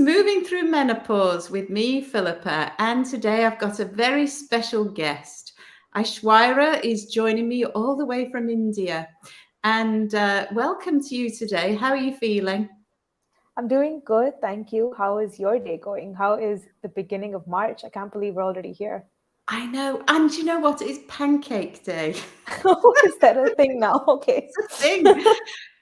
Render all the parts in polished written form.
Moving Through Menopause with me, Philippa, and today I've got a very special guest. Aishwarya is joining me all the way from India. And welcome to you today. How are you feeling? I'm doing good, thank you. How is your day going? How is the beginning of March? I can't believe we're already here. I know. And you know what? It's Pancake Day. Is that a thing now? Okay. It's a thing.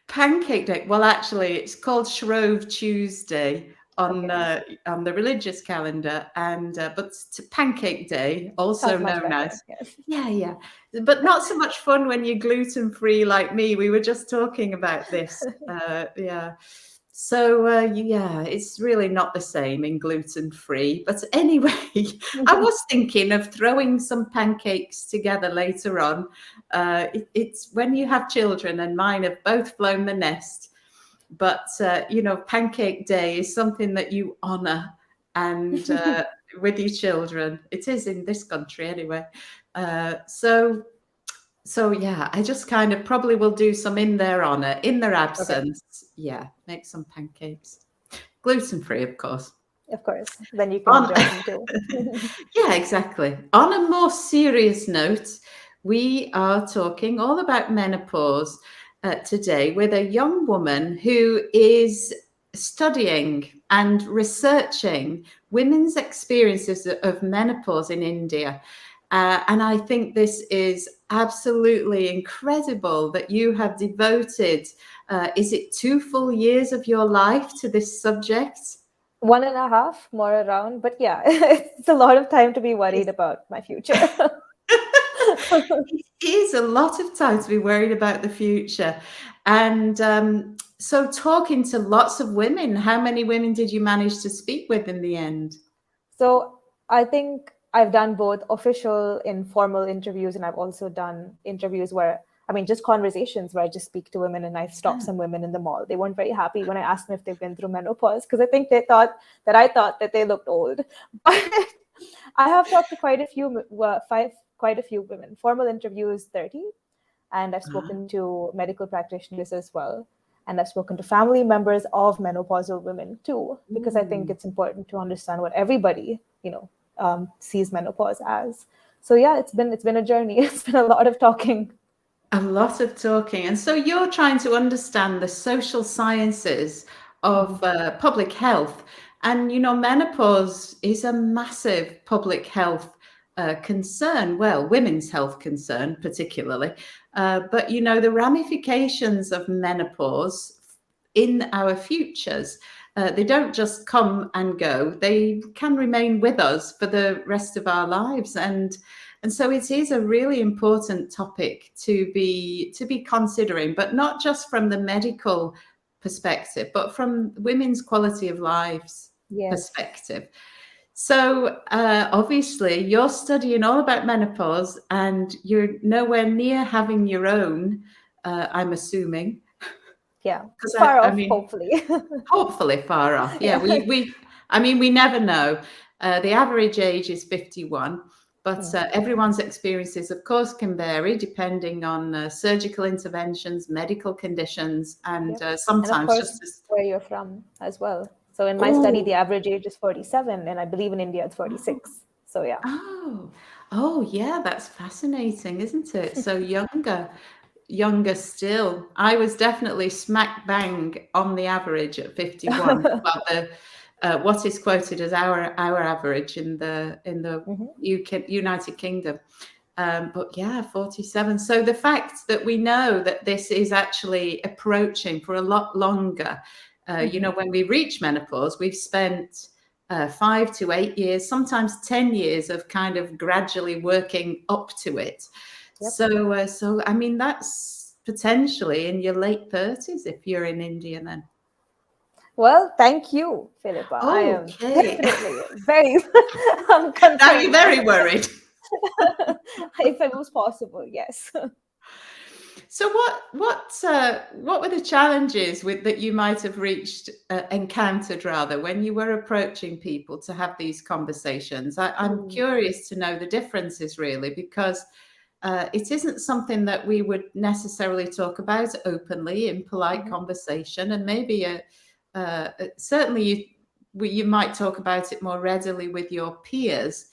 Pancake Day. Well, actually, it's called Shrove Tuesday on Okay. on the religious calendar, and but Pancake Day, also Sounds much known better. as Yes. yeah, but not so much fun when you're gluten free like me. We were just talking about this, yeah. So yeah, it's really not the same in gluten free. But anyway, I was thinking of throwing some pancakes together later on. It's when you have children, and mine have both flown the nest. But you know, Pancake Day is something that you honour and with your children. It is in this country anyway. So yeah, I just kind of probably will do some in their honor, in their Okay, absence. Yeah, make some pancakes, gluten free, of course. of course. Then you can On enjoy them too. yeah, exactly. On a more serious note, we are talking all about menopause today with a young woman who is studying and researching women's experiences of menopause in India. And I think this is absolutely incredible that you have devoted, is it 2 full years of your life to this subject? 1.5, more around. But yeah, it's a lot of time to be worried Yes. about my future. It is a lot of time to be worried about the future. And so, talking to lots of women, how many women did you manage to speak with in the end? So I think I've done both official, informal interviews, and I've also done interviews where, I mean, just conversations where I just speak to women and I stop some women in the mall. They weren't very happy when I asked them if they've been through menopause because I think they thought that I thought that they looked old. But I have talked to quite a few women. Formal interviews, 30, and I've Ah, spoken to medical practitioners as well. And I've spoken to family members of menopausal women too, because I think ooh, it's important to understand what everybody, sees menopause as. So yeah, it's been a journey. It's been a lot of talking. a lot of talking. And so, you're trying to understand the social sciences Mhm. of public health. And, you know, menopause is a massive public health concern. Well, women's health concern, particularly. But, you know, the ramifications of menopause in our futures. They don't just come and go; they can remain with us for the rest of our lives, and so it is a really important topic to be considering, but not just from the medical perspective, but from women's quality of lives Yes. perspective. So obviously, you're studying all about menopause, and you're nowhere near having your own. I'm assuming Yeah. because Far I off, mean, hopefully. hopefully far off. Yeah, Yeah. we I mean, we never know. The average age is 51, but Mm. everyone's experiences, of course, can vary depending on surgical interventions, medical conditions, and Yep. And of sometimes course, just as, where you're from as well. So in my study, oh, the average age is 47, and I believe in India it's 46. So yeah. oh, oh, yeah, that's fascinating, isn't it? So younger still. I was definitely smack bang on the average at 51. Well, the what is quoted as our average in the Mhm. UK, United Kingdom. But yeah, 47. So the fact that we know that this is actually approaching for a lot longer, you know, Mhm. when we reach menopause, we've spent 5 to 8 years, sometimes 10 years of kind of gradually working up to it. Yep. So I mean, that's potentially in your late 30s if you're in India then. Well, thank you, Philippa. I am Okay. definitely very Now you're concerned now. very worried. If it was possible, yes. So what were the challenges with that you might have encountered rather when you were approaching people to have these conversations? I'm Mm. curious to know the differences really because it isn't something that we would necessarily talk about openly in polite Mhm. conversation, and maybe certainly you might talk about it more readily with your peers.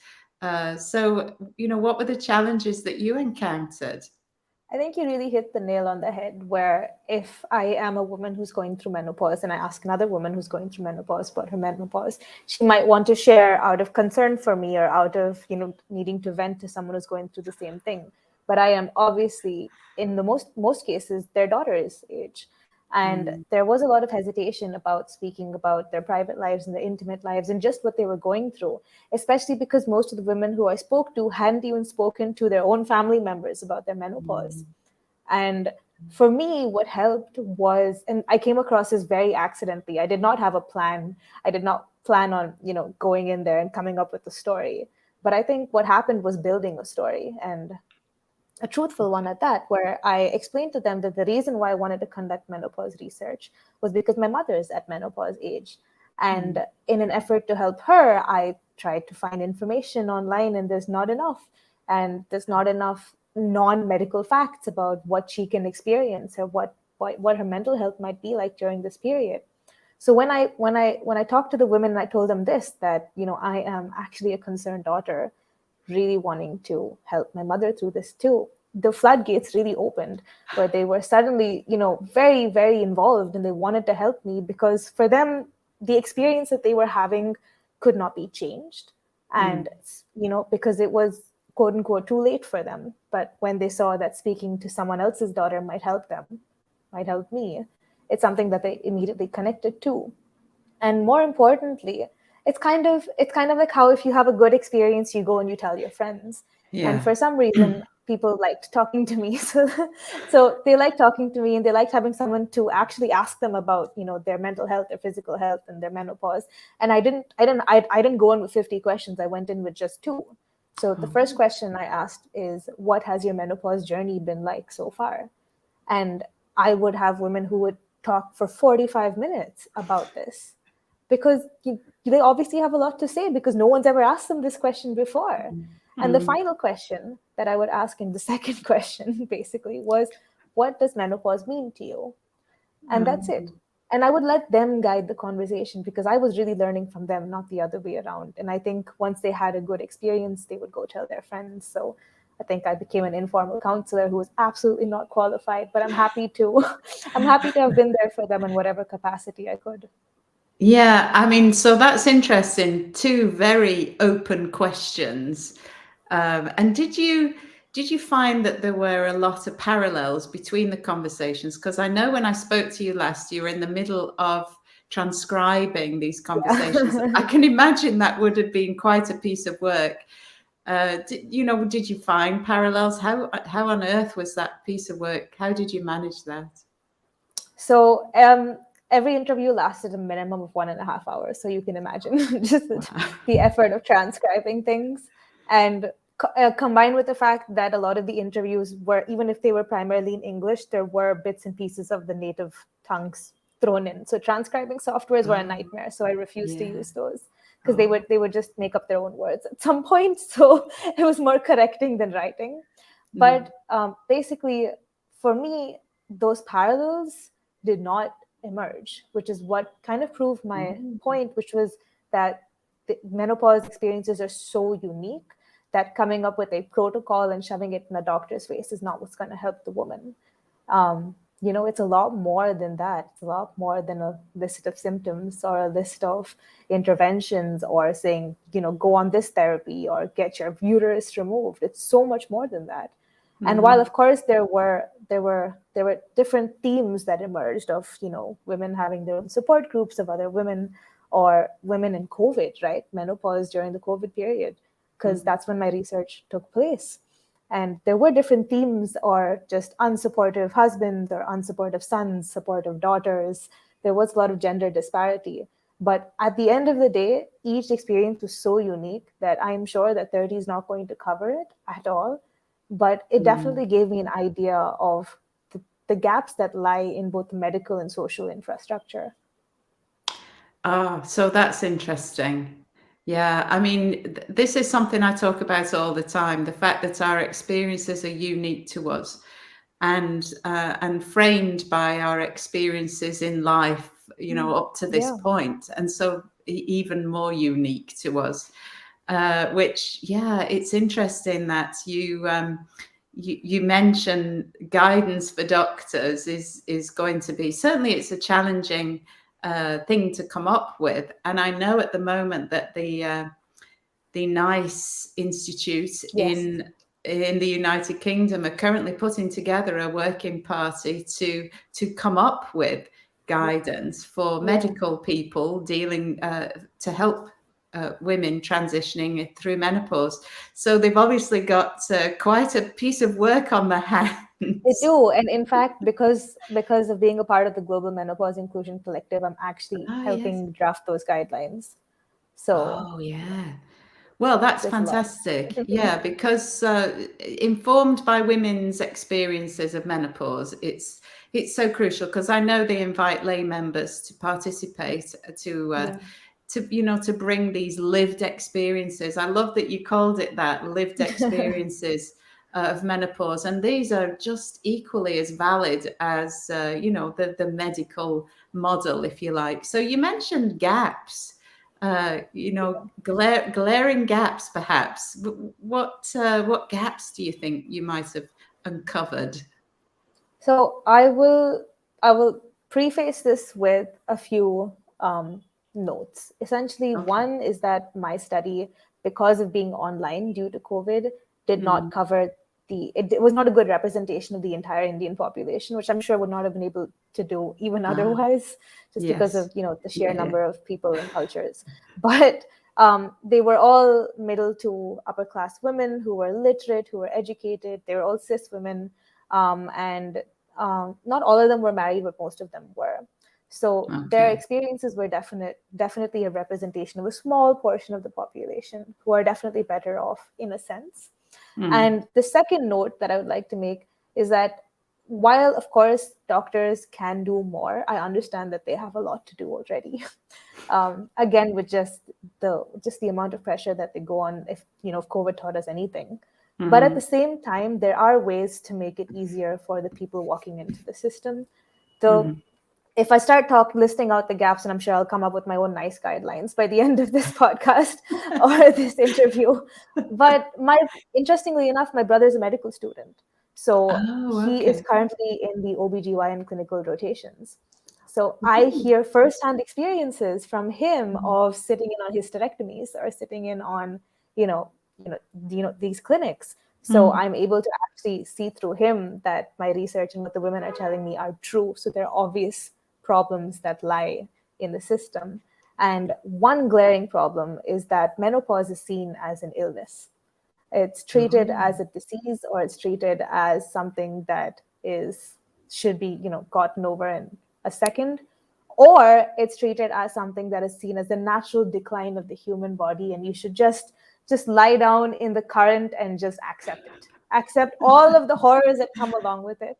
So, what were the challenges that you encountered? I think you really hit the nail on the head, where if I am a woman who's going through menopause and I ask another woman who's going through menopause about her menopause, she might want to share out of concern for me or out of, needing to vent to someone who's going through the same thing. But I am obviously, in the most cases, their daughter's age. And there was a lot of hesitation about speaking about their private lives and their intimate lives and just what they were going through, especially because most of the women who I spoke to hadn't even spoken to their own family members about their menopause. And for me, what helped was, and I came across this very accidentally. I did not have a plan. I did not plan on, going in there and coming up with a story. But I think what happened was building a story, and a truthful one at that, where I explained to them that the reason why I wanted to conduct menopause research was because my mother is at menopause age. And in an effort to help her, I tried to find information online, and there's not enough. And there's not enough non-medical facts about what she can experience or what her mental health might be like during this period. So when I talked to the women and I told them this, that I am actually a concerned daughter, really wanting to help my mother through this too, the floodgates really opened, where they were suddenly, very, very involved, and they wanted to help me because for them, the experience that they were having could not be changed. And, because it was quote unquote too late for them. But when they saw that speaking to someone else's daughter might help them, might help me, it's something that they immediately connected to. And more importantly, it's kind of like how if you have a good experience, you go and you tell your friends. Yeah. And for some reason, people liked talking to me. So they like talking to me, and they liked having someone to actually ask them about, their mental health, their physical health, and their menopause. And I didn't go in with 50 questions. I went in with just 2. So the first question I asked is, what has your menopause journey been like so far? And I would have women who would talk for 45 minutes about this, because they obviously have a lot to say, because no one's ever asked them this question before. And the final question that I would ask in the second question basically was, what does menopause mean to you? And that's it. And I would let them guide the conversation, because I was really learning from them, not the other way around. And I think once they had a good experience, they would go tell their friends. So I think I became an informal counselor who was absolutely not qualified, but I'm happy to have been there for them in whatever capacity I could. Yeah, I mean, so that's interesting. 2 very open questions. And did you find that there were a lot of parallels between the conversations? Because I know when I spoke to you last, you were in the middle of transcribing these conversations. Yeah. I can imagine that would have been quite a piece of work. Did you find parallels? How on earth was that piece of work? How did you manage that? So every interview lasted a minimum of 1.5 hours. So you can imagine just the effort of transcribing things. And combined with the fact that a lot of the interviews were, even if they were primarily in English, there were bits and pieces of the native tongues thrown in. So transcribing softwares were a nightmare. So I refused to use those, because they would just make up their own words at some point. So it was more correcting than writing. But basically, for me, those parallels did not emerge, which is what kind of proved my point, which was that the menopause experiences are so unique that coming up with a protocol and shoving it in a doctor's face is not what's going to help the woman. It's a lot more than that. It's a lot more than a list of symptoms or a list of interventions or saying, go on this therapy or get your uterus removed. It's so much more than that. And while, of course, there were different themes that emerged of, women having their own support groups of other women, or women in COVID, right? Menopause during the COVID period, because that's when my research took place. And there were different themes, or just unsupportive husbands or unsupportive sons, supportive daughters. There was a lot of gender disparity. But at the end of the day, each experience was so unique that I'm sure that 30 is not going to cover it at all. But it definitely gave me an idea of the gaps that lie in both medical and social infrastructure. So that's interesting. Yeah, I mean, this is something I talk about all the time, the fact that our experiences are unique to us, and framed by our experiences in life, up to this point. And so even more unique to us. Which, yeah, it's interesting that you mention guidance for doctors is going to be, certainly it's a challenging thing to come up with. And I know at the moment that the NICE Institute in the United Kingdom are currently putting together a working party to come up with guidance for medical people dealing to help women transitioning through menopause. So they've obviously got quite a piece of work on their hands. They do, and in fact, because of being a part of the Global Menopause Inclusion Collective, I'm actually helping draft those guidelines. So, yeah. Well, that's fantastic. Yeah, because informed by women's experiences of menopause, it's so crucial, because I know they invite lay members to participate to bring these lived experiences. I love that you called it that, lived experiences of menopause, and these are just equally as valid as the medical model, if you like. So you mentioned gaps. Glaring gaps, perhaps. What gaps do you think you might have uncovered? So I will preface this with a few notes. Essentially, one is that my study, because of being online due to COVID, did not cover it was not a good representation of the entire Indian population, which I'm sure would not have been able to do even otherwise, just because of the sheer number of people and cultures. But they were all middle to upper class women who were literate, who were educated. They were all cis women, and not all of them were married, but most of them were. So their experiences were definitely a representation of a small portion of the population who are definitely better off in a sense. And the second note that I would like to make is that while, of course, doctors can do more, I understand that they have a lot to do already. Again, with just the amount of pressure that they go on, if COVID taught us anything. But at the same time, there are ways to make it easier for the people walking into the system. So if I start listing out the gaps, and I'm sure I'll come up with my own nice guidelines by the end of this podcast or this interview. But interestingly enough, my brother's a medical student. So he is currently in the OBGYN clinical rotations. So I hear firsthand experiences from him of sitting in on hysterectomies or sitting in on, these clinics. So I'm able to actually see through him that my research and what the women are telling me are true. So there are obvious problems that lie in the system. And one glaring problem is that menopause is seen as an illness. It's treated as a disease, or it's treated as something that should be, gotten over in a second, or it's treated as something that is seen as the natural decline of the human body, and you should just lie down in the current and just accept all of the horrors that come along with it.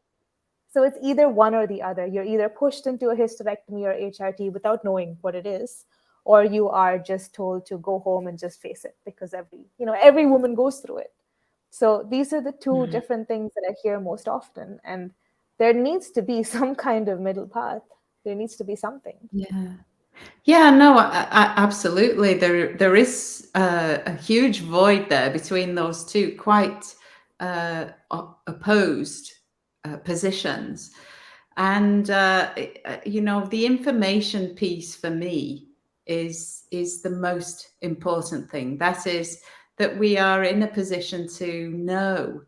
So it's either one or the other. You're either pushed into a hysterectomy or HRT without knowing what it is, or you are just told to go home and just face it, because every woman goes through it. So these are the two different things that I hear most often, and there needs to be some kind of middle path. There needs to be something. Yeah, no, absolutely. There is a huge void there between those two quite opposed positions. And the information piece for me is the most important thing. That is that we are in a position to know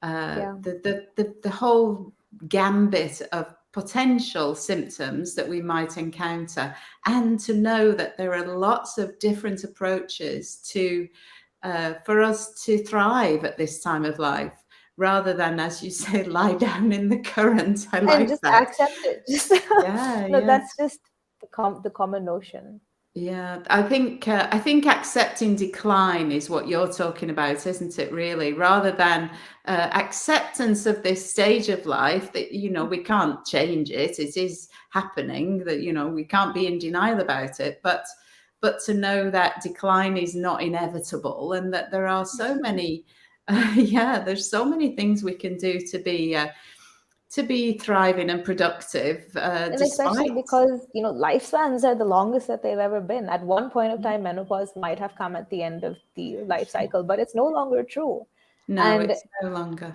the whole gambit of potential symptoms that we might encounter, and to know that there are lots of different approaches for us to thrive at this time of life, rather than, as you say, lie down in the current. I like and just that. Accept it. That's just the common notion. Yeah, I think accepting decline is what you're talking about, isn't it, really? Rather than acceptance of this stage of life that, we can't change it. It is happening, that, we can't be in denial about it. But to know that decline is not inevitable, and that there are so many, there's so many things we can do to be to be thriving and productive, And especially despite. because, lifespans are the longest that they've ever been. At one point of time, menopause might have come at the end of the life cycle, but it's no longer true. No, And it's no longer.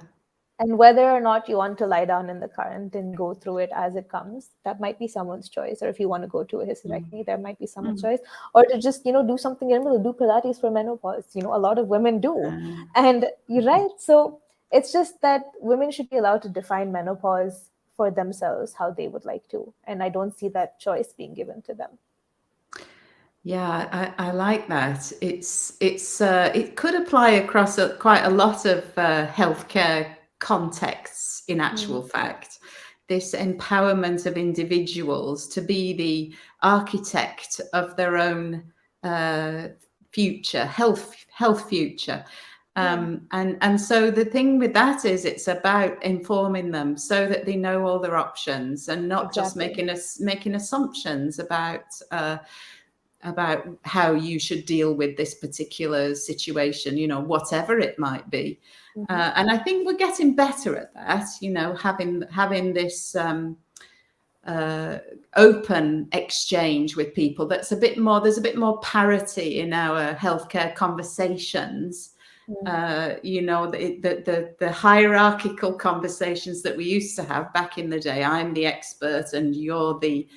and whether or not you want to lie down in the current and go through it as it comes, that might be someone's choice. Or if you want to go to a hysterectomy, there might be someone's choice. Or to just, do something in the middle, do Pilates for menopause. A lot of women do. And you're right. So it's just that women should be allowed to define menopause for themselves how they would like to. And I don't see that choice being given to them. Yeah, I like that. It could apply across quite a lot of healthcare contexts, in actual fact. This empowerment of individuals to be the architect of their own future, health future. And so the thing with that is it's about informing them so that they know all their options and not just making assumptions about how you should deal with this particular situation, whatever it might be. And I think we're getting better at that, having this open exchange with people. There's a bit more parity in our healthcare conversations. The hierarchical conversations that we used to have back in the day. I'm the expert and you're the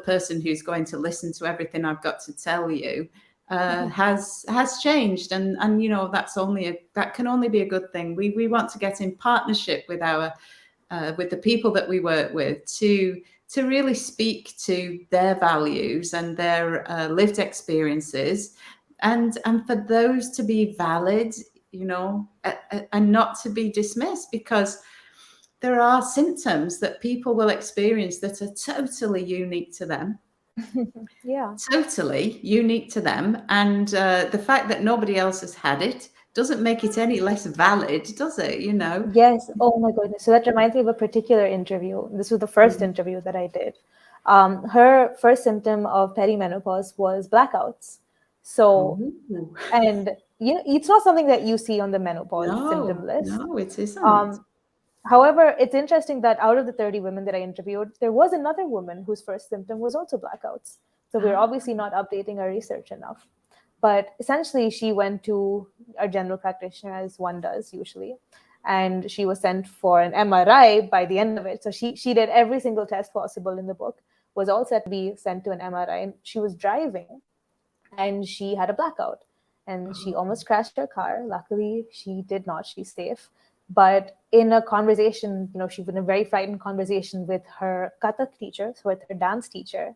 person who's going to listen to everything I've got to tell you, has changed, and that can only be a good thing. We want to get in partnership with with the people that we work with to really speak to their values and their lived experiences, and for those to be valid, and not to be dismissed, because there are symptoms that people will experience that are totally unique to them. Yeah. Totally unique to them. And the fact that nobody else has had it doesn't make it any less valid, does it? Yes. Oh my goodness. So that reminds me of a particular interview. This was the first interview that I did. Her first symptom of perimenopause was blackouts. So, and it's not something that you see on the menopause symptom list. No, it isn't. However, it's interesting that out of the 30 women that I interviewed, there was another woman whose first symptom was also blackouts. So we're obviously not updating our research enough. But essentially, she went to a general practitioner, as one does usually, and she was sent for an MRI by the end of it. So she did every single test possible in the book, was all set to be sent to an MRI. And she was driving, and she had a blackout. And she almost crashed her car. Luckily, she did not. She's safe. But in a conversation, she was in a very frightened conversation with her Kathak teacher, so with her dance teacher.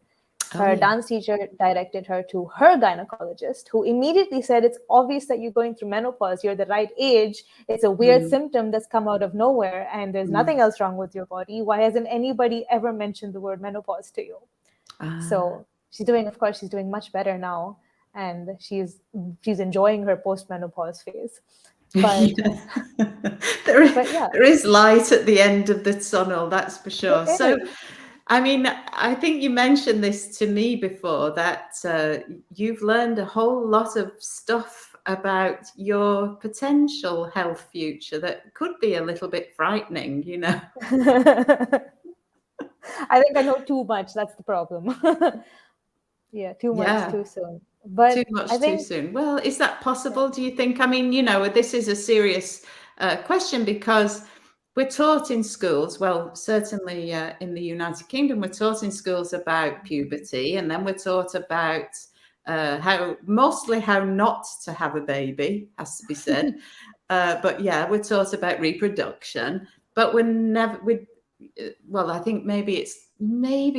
Her dance teacher directed her to her gynecologist, who immediately said, it's obvious that you're going through menopause. You're the right age. It's a weird symptom that's come out of nowhere, and there's nothing else wrong with your body. Why hasn't anybody ever mentioned the word menopause to you? So she's doing much better now, and she's enjoying her post-menopause phase. But there is light at the end of the tunnel, that's for sure. So, I mean, I think you mentioned this to me before, that you've learned a whole lot of stuff about your potential health future that could be a little bit frightening, I think I know too much. That's the problem. Yeah, too much too soon. But too much too soon. Well, is that possible, do you think? I mean, this is a serious question, because we're taught in schools, well, certainly in the United Kingdom, we're taught in schools about puberty, and then we're taught about how not to have a baby, has to be said. But yeah, we're taught about reproduction, but I think maybe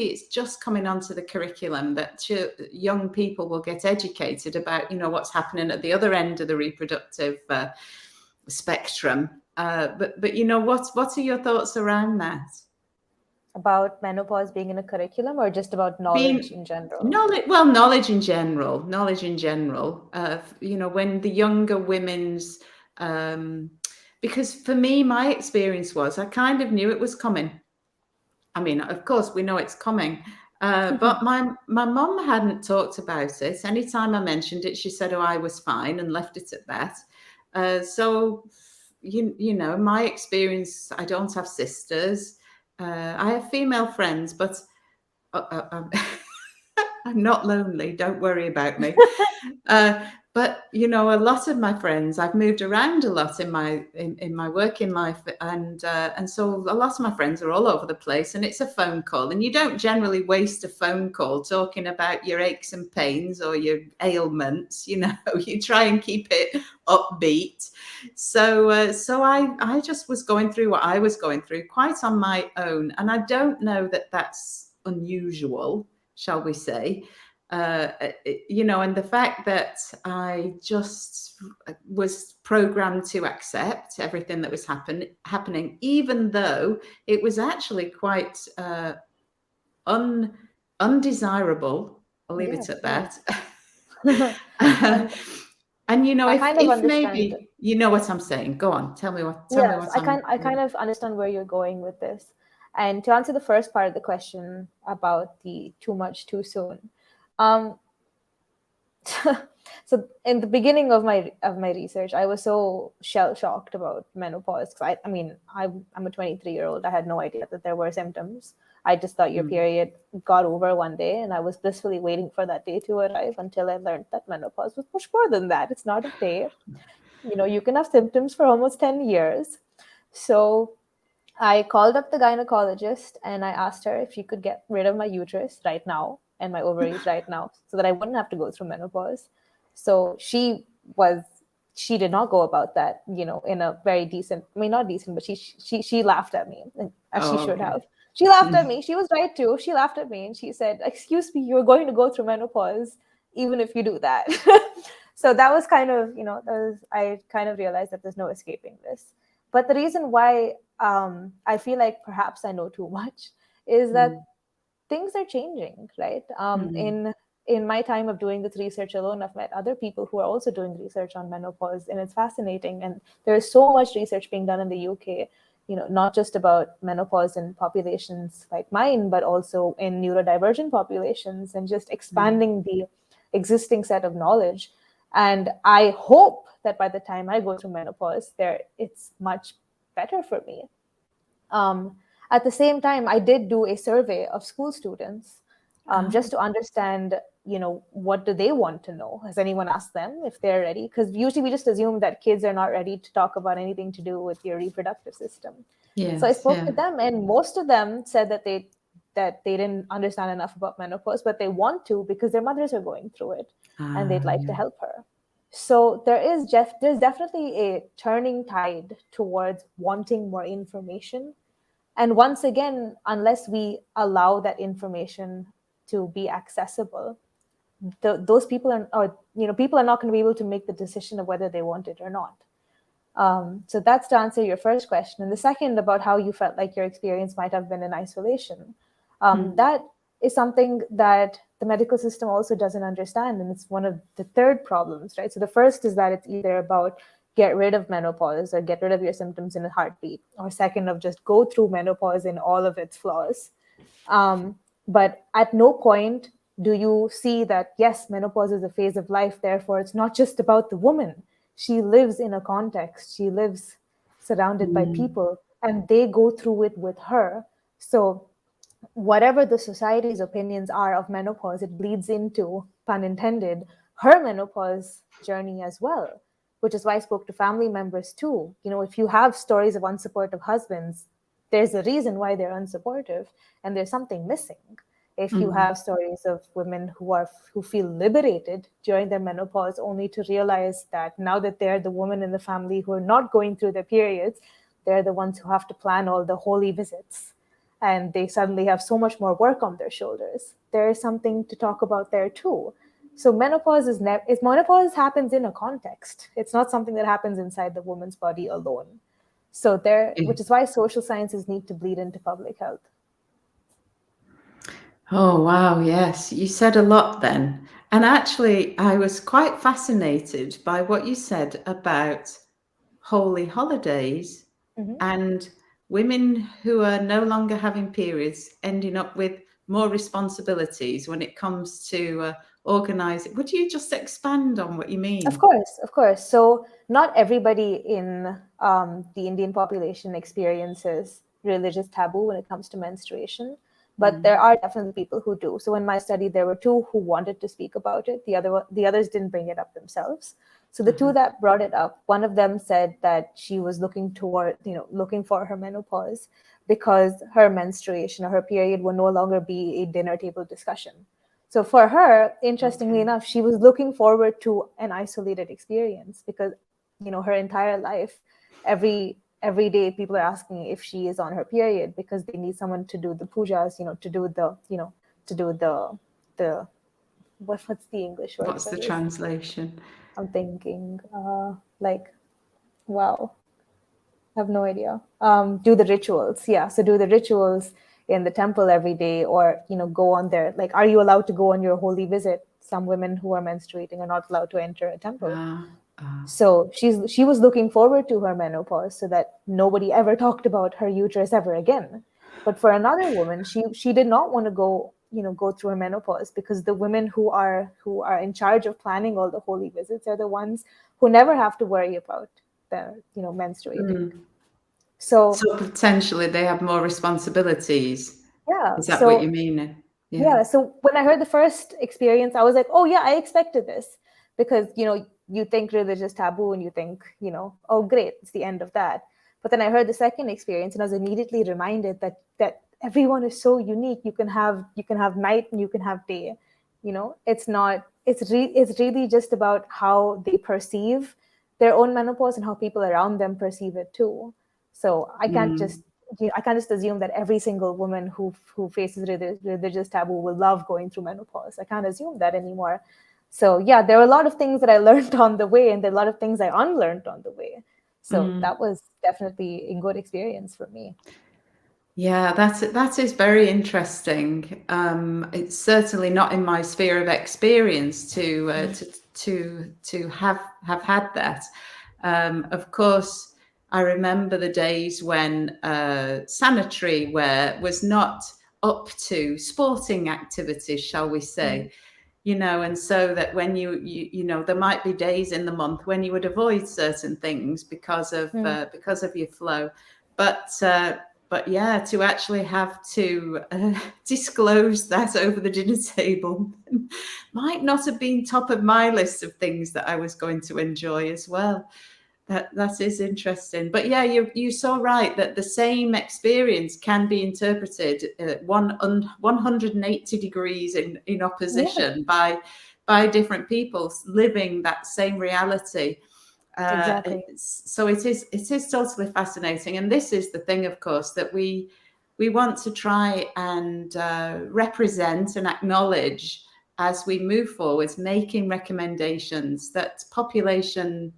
it's just coming onto the curriculum that young people will get educated about, what's happening at the other end of the reproductive spectrum. But what are your thoughts around that? About menopause being in a curriculum, or just about knowledge in general? Knowledge in general. When the younger women's, because for me, my experience was I kind of knew it was coming. I mean, of course, we know it's coming. But my mum hadn't talked about it. Anytime I mentioned it, she said, "Oh, I was fine," and left it at that. So you know, my experience, I don't have sisters. I have female friends, but I'm not lonely. Don't worry about me. But you know, a lot of my friends, I've moved around a lot in my working life, and so a lot of my friends are all over the place, and it's a phone call, and you don't generally waste a phone call talking about your aches and pains or your ailments. You know, you try and keep it upbeat. So I just was going through what I was going through quite on my own, and I don't know that that's unusual, shall we say. You know, and the fact that I just was programmed to accept everything that was happening, even though it was actually quite undesirable. I'll leave it at that. And you know, I kind of if understand. maybe you know what I'm saying, go on. Tell me what. Yes, I kind of understand where you're going with this. And to answer the first part of the question about the too much too soon, um, so in the beginning of my research, I was so shell shocked about menopause. I mean, I'm a 23-year-old. I had no idea that there were symptoms. I just thought your period got over one day, and I was blissfully waiting for that day to arrive until I learned that menopause was much more than that. It's not a day. You know, you can have symptoms for almost 10 years. So I called up the gynecologist and I asked her if she could get rid of my uterus right now and my ovaries right now so that I wouldn't have to go through menopause. So she did not go about that, you know, in a very decent, I mean, not decent, but she laughed at me, as she should have. She laughed at me. She was right too. She laughed at me and she said, "Excuse me, you're going to go through menopause even if you do that." So that was kind of, you know, I kind of realized that there's no escaping this. But the reason why I feel like perhaps I know too much is that things are changing, right? In my time of doing this research alone, I've met other people who are also doing research on menopause, and it's fascinating. And there is so much research being done in the UK, you know, not just about menopause in populations like mine, but also in neurodivergent populations, and just expanding the existing set of knowledge. And I hope that by the time I go through menopause, it's much better for me. At the same time, I did do a survey of school students just to understand, you know, what do they want to know? Has anyone asked them if they're ready? Because usually we just assume that kids are not ready to talk about anything to do with your reproductive system. Yes, so I spoke to them, and most of them said that they didn't understand enough about menopause, but they want to because their mothers are going through it and they'd like to help her. So there's definitely a turning tide towards wanting more information. And once again, unless we allow that information to be accessible, those people people are not going to be able to make the decision of whether they want it or not. So that's to answer your first question. And the second, about how you felt like your experience might have been in isolation, that is something that the medical system also doesn't understand. And it's one of the third problems, right? So the first is that it's either about get rid of menopause or get rid of your symptoms in a heartbeat, or second, of just go through menopause in all of its flaws. But at no point do you see that, yes, menopause is a phase of life, therefore it's not just about the woman. She lives in a context, she lives surrounded by people, and they go through it with her. So whatever the society's opinions are of menopause, it bleeds into, pun intended, her menopause journey as well, which is why I spoke to family members too. You know, if you have stories of unsupportive husbands, there's a reason why they're unsupportive, and there's something missing. If you have stories of women who feel liberated during their menopause, only to realize that now that they're the woman in the family who are not going through their periods, they're the ones who have to plan all the holy visits, and they suddenly have so much more work on their shoulders. There is something to talk about there too. So menopause menopause happens in a context. It's not something that happens inside the woman's body alone. So which is why social sciences need to bleed into public health. Oh, wow. Yes. You said a lot then. And actually, I was quite fascinated by what you said about holy holidays and women who are no longer having periods ending up with more responsibilities when it comes to organize it. Would you just expand on what you mean? Of course. So not everybody in the Indian population experiences religious taboo when it comes to menstruation, but there are definitely people who do. So in my study, there were two who wanted to speak about it. The others didn't bring it up themselves. So the two that brought it up, one of them said that she was looking for her menopause because her menstruation or her period would no longer be a dinner table discussion. So for her, interestingly enough, she was looking forward to an isolated experience because, her entire life, every day people are asking if she is on her period because they need someone to do the pujas, to do the what's the English word? What's the translation? I'm thinking, wow, I have no idea. Do the rituals. Yeah. So do the rituals in the temple every day, or, go on there. Like, are you allowed to go on your holy visit? Some women who are menstruating are not allowed to enter a temple. So she was looking forward to her menopause so that nobody ever talked about her uterus ever again. But for another woman, she did not want to go through her menopause because the women who are in charge of planning all the holy visits are the ones who never have to worry about menstruating. So potentially they have more responsibilities. yeah. Is that what you mean? Yeah. So when I heard the first experience, I was like, oh yeah, I expected this because, you think religious taboo and you think, oh great, it's the end of that. But then I heard the second experience and I was immediately reminded that everyone is so unique. You can have night and you can have day. It's really just about how they perceive their own menopause and how people around them perceive it too. So I can't just assume that every single woman who faces religious taboo will love going through menopause. I can't assume that anymore. So yeah, there were a lot of things that I learned on the way, and there are a lot of things I unlearned on the way. So that was definitely a good experience for me. Yeah, that is very interesting. It's certainly not in my sphere of experience to have had that. Of course, I remember the days when sanitary wear was not up to sporting activities, shall we say. And so that when you there might be days in the month when you would avoid certain things because of your flow, but yeah, to actually have to disclose that over the dinner table might not have been top of my list of things that I was going to enjoy as well. That is interesting. But yeah, you're so right that the same experience can be interpreted 180 degrees in opposition by different people living that same reality. Exactly. So it is totally fascinating. And this is the thing, of course, that we want to try and represent and acknowledge as we move forwards, making recommendations that populations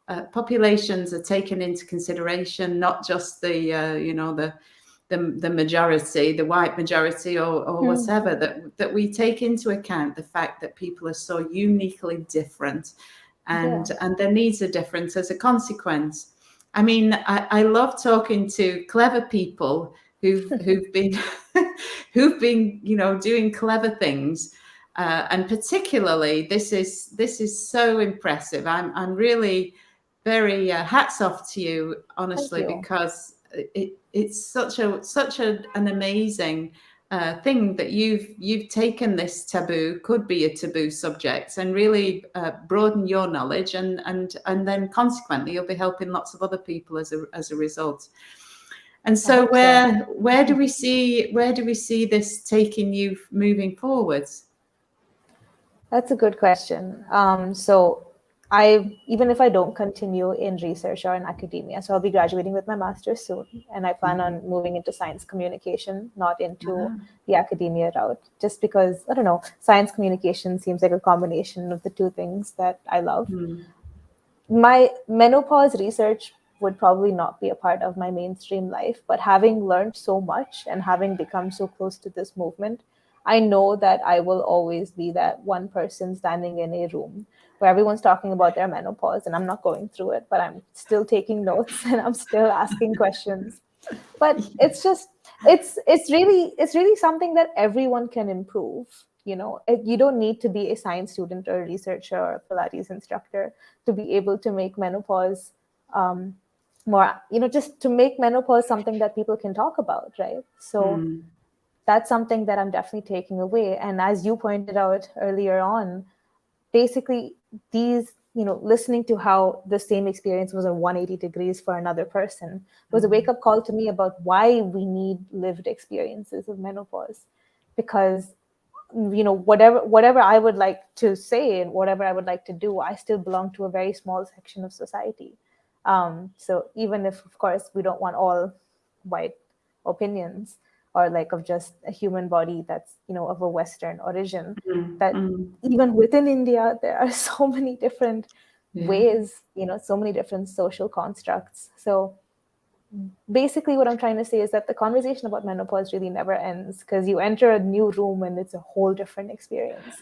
are taken into consideration, not just the majority, the white majority, or whatever, that we take into account the fact that people are so uniquely different, and their needs are different as a consequence. I mean, I love talking to clever people who've been who've been doing clever things. And particularly, this is so impressive. I'm really very hats off to you, honestly, because it's such an amazing thing that you've taken this taboo, could be a taboo subject, and really broaden your knowledge, and then consequently you'll be helping lots of other people as a result. And so where do we see this taking you moving forwards? That's a good question. So even if I don't continue in research or in academia, so I'll be graduating with my master's soon, and I plan on moving into science communication, not into the academia route, just because, I don't know, science communication seems like a combination of the two things that I love. My menopause research would probably not be a part of my mainstream life, but having learned so much and having become so close to this movement, I know that I will always be that one person standing in a room where everyone's talking about their menopause, and I'm not going through it, but I'm still taking notes and I'm still asking questions. But it's really something that everyone can improve. You don't need to be a science student or a researcher or a Pilates instructor to be able to make menopause more, just to make menopause something that people can talk about, right? So that's something that I'm definitely taking away. And as you pointed out earlier on, basically these, listening to how the same experience was a 180 degrees for another person was a wake-up call to me about why we need lived experiences of menopause. Because whatever I would like to say and whatever I would like to do, I still belong to a very small section of society. So even if, of course, we don't want all white opinions, or like of just a human body that's of a Western origin, that even within India there are so many different ways, so many different social constructs. So basically what I'm trying to say is that the conversation about menopause really never ends, because you enter a new room and it's a whole different experience.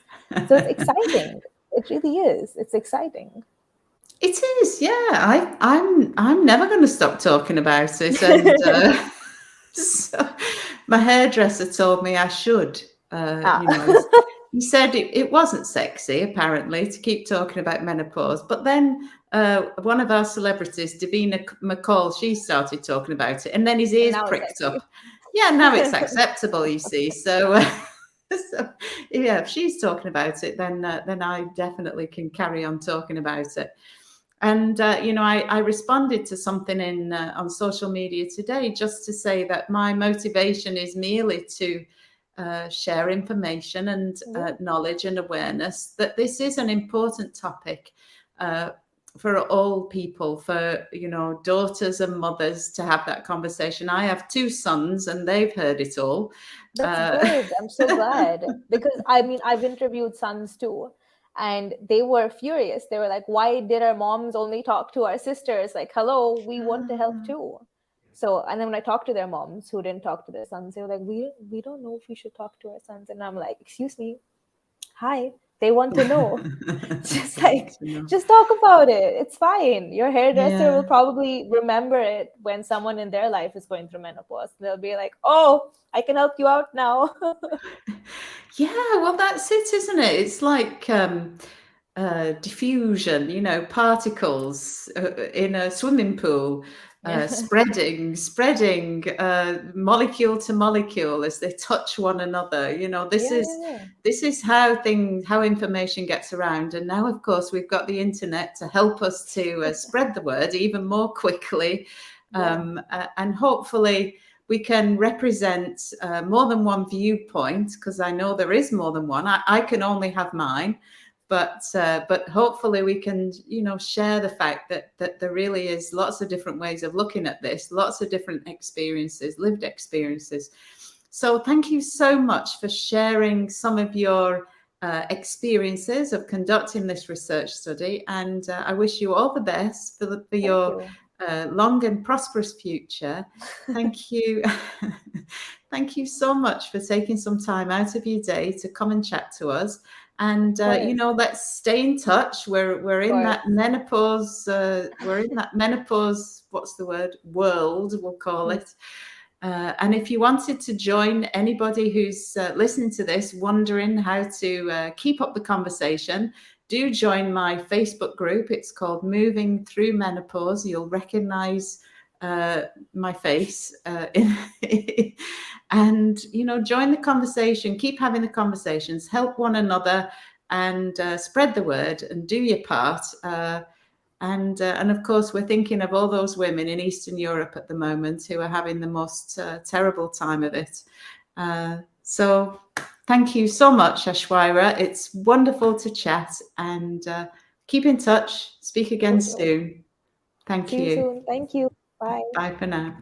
So it's exciting. It really is. It's exciting. It is, yeah. I'm never going to stop talking about it, and so my hairdresser told me I should. He said it wasn't sexy, apparently, to keep talking about menopause. But then one of our celebrities, Davina McCall, she started talking about it, and then his ears pricked up. Yeah, now it's acceptable, you see. So, so yeah, if she's talking about it, then I definitely can carry on talking about it. And I responded to something on social media today, just to say that my motivation is merely to share information and knowledge and awareness that this is an important topic for all people, for daughters and mothers to have that conversation. I have 2 sons and they've heard it all. That's good. I'm so glad, because I've interviewed sons too, and they were furious. They were like, why did our moms only talk to our sisters? Like, hello, we want to help too. So, and then when I talked to their moms who didn't talk to their sons, they were like, we don't know if we should talk to our sons. And I'm like, excuse me, hi, they want to know. Just like, just talk about it. It's fine. Your hairdresser will probably remember it when someone in their life is going through menopause. They'll be like, oh, I can help you out now. Yeah, well, that's it, isn't it? It's like diffusion, particles in a swimming pool, spreading molecule to molecule as they touch one another. This is how information gets around. And now, of course, we've got the internet to help us to spread the word even more quickly, and hopefully we can represent more than one viewpoint, because I know there is more than one. I can only have mine. But hopefully we can, share the fact that there really is lots of different ways of looking at this, lots of different experiences, lived experiences. So thank you so much for sharing some of your experiences of conducting this research study. And I wish you all the best for your long and prosperous future. Thank you. Thank you so much for taking some time out of your day to come and chat to us. And let's stay in touch. We're in that menopause. We're in that menopause. What's the word? World, we'll call it. And if you wanted to join, anybody who's listening to this, wondering how to keep up the conversation, do join my Facebook group. It's called Moving Through Menopause. You'll recognize my face and join the conversation. Keep having the conversations, help one another, and spread the word and do your part. And of course, we're thinking of all those women in Eastern Europe at the moment who are having the most terrible time of it. So thank you so much, Aishwarya. It's wonderful to chat, and keep in touch. Speak again soon. Thank you. See you soon. Thank you. Bye. Bye for now.